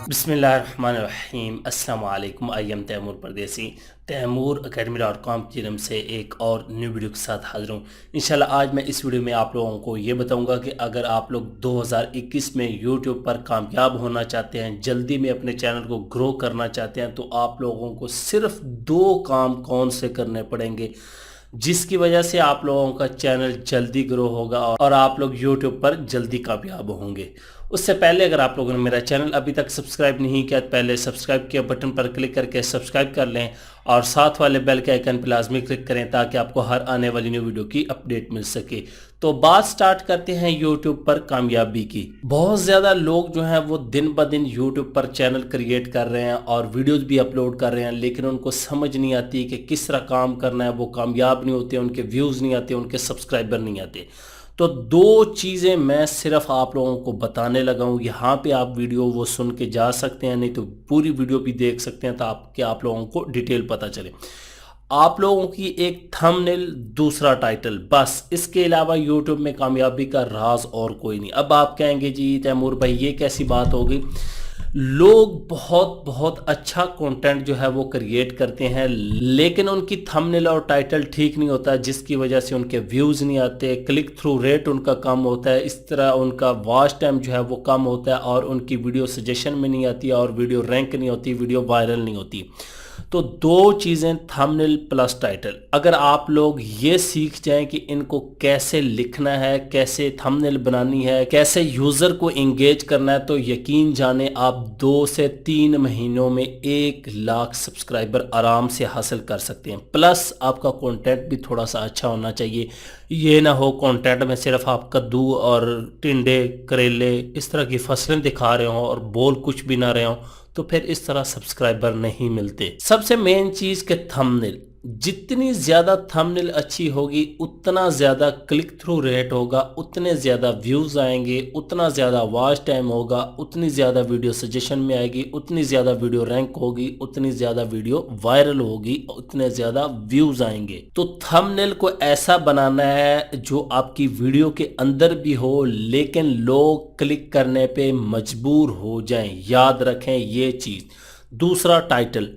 बिस्मिल्लाहिर्रहमानिर्रहीम अस्सलाम वालेकुम। आई एम तैमूर परदेसी। तैमूर academy.com की तरफ से एक और न्यू वीडियो के साथ हाजिर हूँ। इंशाल्लाह आज मैं इस वीडियो में आप लोगों को ये बताऊंगा कि अगर आप लोग 2021 में यूट्यूब पर कामयाब होना चाहते हैं, जल्दी में अपने चैनल को ग्रो करना चाहते हैं, तो आप लोगों को सिर्फ 2 काम कौन से करने पड़ेंगे जिसकी वजह से आप लोगों का चैनल जल्दी ग्रो होगा और आप लोग यूट्यूब पर जल्दी कामयाब होंगे। उससे पहले अगर आप लोगों ने मेरा चैनल अभी तक सब्सक्राइब नहीं किया तो पहले सब्सक्राइब के बटन पर क्लिक करके सब्सक्राइब कर लें और साथ वाले बेल के आइकन पर लाजमी क्लिक करें ताकि आपको हर आने वाली न्यू वीडियो की अपडेट मिल सके। तो बात स्टार्ट करते हैं यूट्यूब पर कामयाबी की। बहुत ज़्यादा लोग जो हैं वो दिन ब दिन यूट्यूब पर चैनल क्रिएट कर रहे हैं और वीडियोस भी अपलोड कर रहे हैं, लेकिन उनको समझ नहीं आती कि किस तरह काम करना है। वो कामयाब नहीं होते, उनके व्यूज़ नहीं आते, उनके सब्सक्राइबर नहीं आते। तो 2 चीज़ें मैं सिर्फ आप लोगों को बताने लगा हूँ। यहाँ पे आप वीडियो वो सुन के जा सकते हैं, नहीं तो पूरी वीडियो भी देख सकते हैं ताकि आप लोगों को डिटेल पता चले। आप लोगों की एक थंबनेल, दूसरा टाइटल, बस। इसके अलावा यूट्यूब में कामयाबी का राज और कोई नहीं। अब आप कहेंगे जी तैमूर भाई ये कैसी बात होगी। लोग बहुत बहुत अच्छा कंटेंट जो है वो क्रिएट करते हैं, लेकिन उनकी थंबनेल और टाइटल ठीक नहीं होता, जिसकी वजह से उनके व्यूज़ नहीं आते, क्लिक थ्रू रेट उनका कम होता है, इस तरह उनका वॉच टाइम जो है वो कम होता है और उनकी वीडियो सजेशन में नहीं आती और वीडियो रैंक नहीं होती, वीडियो वायरल नहीं होती। तो 2 चीज़ें, थंबनेल प्लस टाइटल। अगर आप लोग ये सीख जाएं कि इनको कैसे लिखना है, कैसे थंबनेल बनानी है, कैसे यूज़र को इंगेज करना है, तो यकीन जाने आप 2 से 3 महीनों में 1 लाख सब्सक्राइबर आराम से हासिल कर सकते हैं। प्लस आपका कंटेंट भी थोड़ा सा अच्छा होना चाहिए। ये ना हो कंटेंट में सिर्फ आप कद्दू और टिंडे, करेले, इस तरह की फसलें दिखा रहे हो और बोल कुछ भी ना रहे हो, तो फिर इस तरह सब्सक्राइबर नहीं मिलते। सबसे मेन चीज के थंबनेल, जितनी ज्यादा थंबनेल अच्छी होगी उतना ज्यादा क्लिक थ्रू रेट होगा, उतने ज्यादा व्यूज आएंगे, उतना ज्यादा वॉच टाइम होगा, उतनी ज्यादा वीडियो सजेशन में आएगी, उतनी ज्यादा वीडियो रैंक होगी, उतनी ज्यादा वीडियो वायरल होगी, उतने ज्यादा व्यूज आएंगे। तो थंबनेल को ऐसा बनाना है जो आपकी वीडियो के अंदर भी हो लेकिन लोग क्लिक करने पे मजबूर हो जाएं। याद रखें ये चीज। दूसरा टाइटल।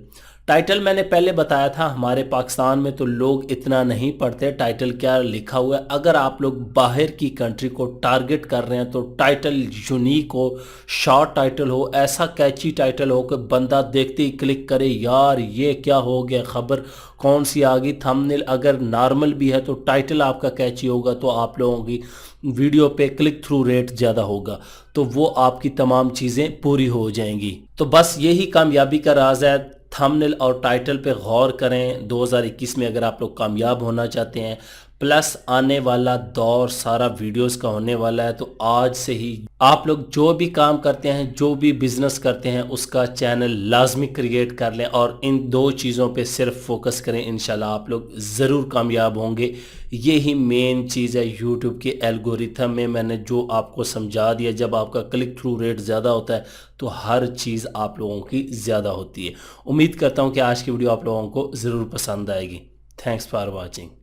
टाइटल मैंने पहले बताया था, हमारे पाकिस्तान में तो लोग इतना नहीं पढ़ते टाइटल क्या लिखा हुआ है। अगर आप लोग बाहर की कंट्री को टारगेट कर रहे हैं तो टाइटल यूनिक हो, शॉर्ट टाइटल हो, ऐसा कैची टाइटल हो कि बंदा देखते ही क्लिक करे, यार ये क्या हो गया, खबर कौन सी आ गई। थंबनेल अगर नॉर्मल भी है तो टाइटल आपका कैची होगा तो आप लोगों की वीडियो पे क्लिक थ्रू रेट ज़्यादा होगा, तो वो आपकी तमाम चीज़ें पूरी हो जाएंगी। तो बस यही कामयाबी का राज है। थंबनेल और टाइटल पे गौर करें 2021 में अगर आप लोग कामयाब होना चाहते हैं। प्लस आने वाला दौर सारा वीडियोस का होने वाला है, तो आज से ही आप लोग जो भी काम करते हैं, जो भी बिजनेस करते हैं, उसका चैनल लाजमी क्रिएट कर लें और इन 2 चीज़ों पे सिर्फ फोकस करें। इंशाल्लाह आप लोग ज़रूर कामयाब होंगे। यही मेन चीज़ है यूट्यूब के एल्गोरिथम में, मैंने जो आपको समझा दिया। जब आपका क्लिक थ्रू रेट ज़्यादा होता है तो हर चीज़ आप लोगों की ज़्यादा होती है। उम्मीद करता हूँ कि आज की वीडियो आप लोगों को ज़रूर पसंद आएगी। Thanks for watching.